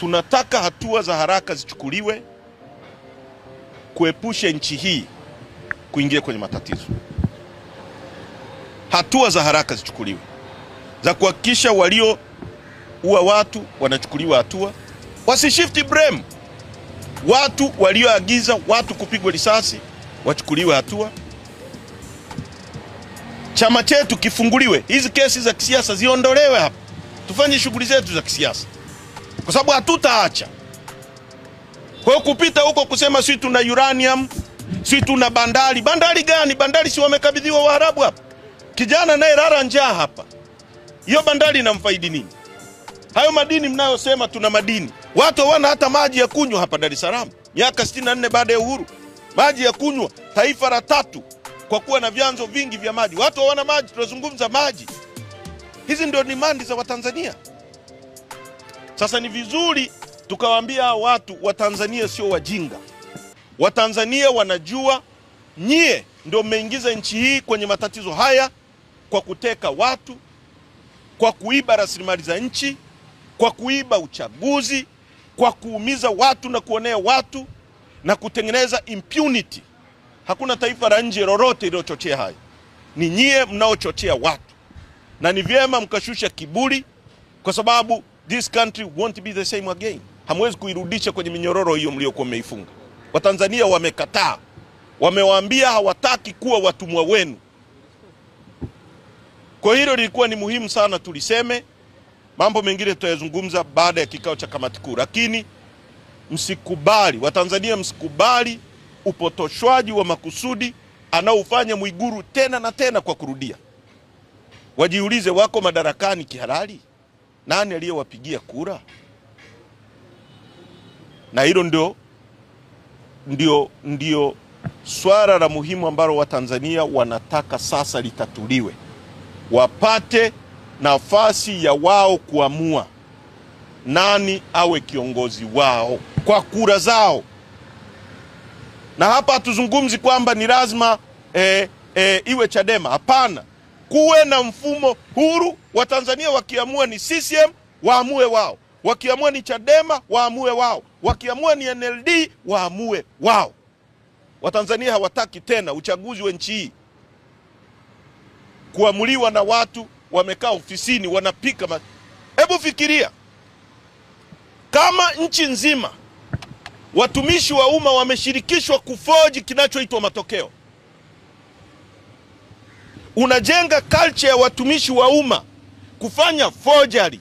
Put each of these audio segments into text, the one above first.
tunataka hatua za haraka zichukuliwe kuepusha nchi hii kuingia kwenye matatizo. Hatua za haraka zichukuliwe za kuhakikisha walio uwa watu wanachukuliwa hatua, wasishifti blame. Watu walioagiza watu kupigwa risasi wachukuliwe hatua. Chama chetu kifunguliwe, hizi kesi za kisiasa ziondolewe hapa, tufanye shughuli zetu za kisiasa, kwa sababu hatutaacha. Kwa hiyo kupita huko kusema sisi tuna uranium, sisi tuna bandari. Bandari gani? Bandari si wamekabidhiwa Waarabu hapa? Kijana naye lala njaa hapa, hiyo bandari inamfaidi nini? Hayo madini mnayosema tuna madini, watu hawana hata maji ya kunywa hapa Dar es Salaam. Miaka 64 baada ya uhuru, maji ya kunywa, taifa la 3 kwa kuwa na vyanzo vingi vya maji, watu hawana maji. Tunazungumza maji. Hizi ndio dimandi za Watanzania. Sasa ni vizuri tukawaambia watu wa Tanzania sio wajinga. Watanzania wanajua nyie ndio mmeingiza nchi hii kwenye matatizo haya kwa kuteka watu, kwa kuiba rasilimali za nchi, kwa kuiba uchaguzi, kwa kuumiza watu na kuonea watu na kutengeneza impunity. Hakuna taifa la nje lolote lilochochea haya. Ni nyie mnaochochea watu. Na ni vyema mkashusha kiburi, kwa sababu this country won't be the same again. Hamwezi kuirudisha kwenye minyororo hiyo mliokuwa mmeifunga. Watanzania wamekataa. Wamewaambia hawataki kuwa watumwa wenu. Kwa hilo lilikuwa ni muhimu sana tuliseme. Mambo mengine tutayazungumza baada ya kikao cha kamati kuu, lakini msikubali, Watanzania msikubali upotoshwaji wa makusudi anaofanya Mwigulu tena na tena kwa kurudia. Wajiulize, wako madarakani kihalali? Nani aliyewapigia kura? Na hilo ndio swala la muhimu ambalo Watanzania wanataka sasa litatuliwe. Wapate nafasi ya wao kuamua nani awe kiongozi wao kwa kura zao. Na hapa hatuzungumzi kwamba ni lazima iwe Chadema. Hapana. Kuwe na mfumo huru. Watanzania wakiamua ni CCM waamue wao, wakiamua ni Chadema waamue wao, wakiamua ni NLD waamue wao. Watanzania hawataki tena uchaguzi wa nchi hii kuamuliwa na watu wamekaa ofisini wanapika. Hebu fikiria kama nchi nzima watumishi wa umma wameshirikishwa kufoji kinachoitwa matokeo. Unajenga culture ya watumishi wa umma kufanya forgery.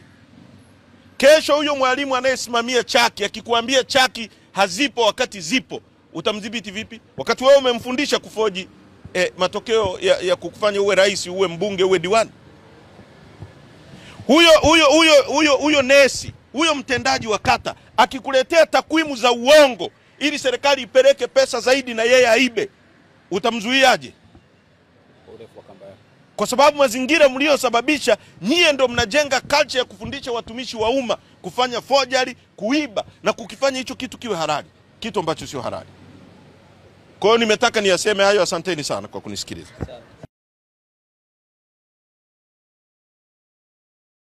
Kesho huyo mwalimu anayesimamia chaki akikuambia chaki hazipo wakati zipo, utamdhibiti vipi? Wakati wewe umemfundisha kufoji matokeo ya kukufanya uwe rais, uwe mbunge, uwe diwani. Huyo nesi, huyo mtendaji wa kata akikuletea takwimu za uongo ili serikali ipeleke pesa zaidi na yeye aibe, utamzuiaje? Kwa sababu mazingira mliosababisha nyie ndio mnajenga culture ya kufundisha watumishi wa umma kufanya forgery, kuiba na kukifanya hicho kitu kiwe halali, kitu ambacho sio halali. Kwa hiyo nimetaka niyaseme hayo. Asanteni sana kwa kunisikiliza.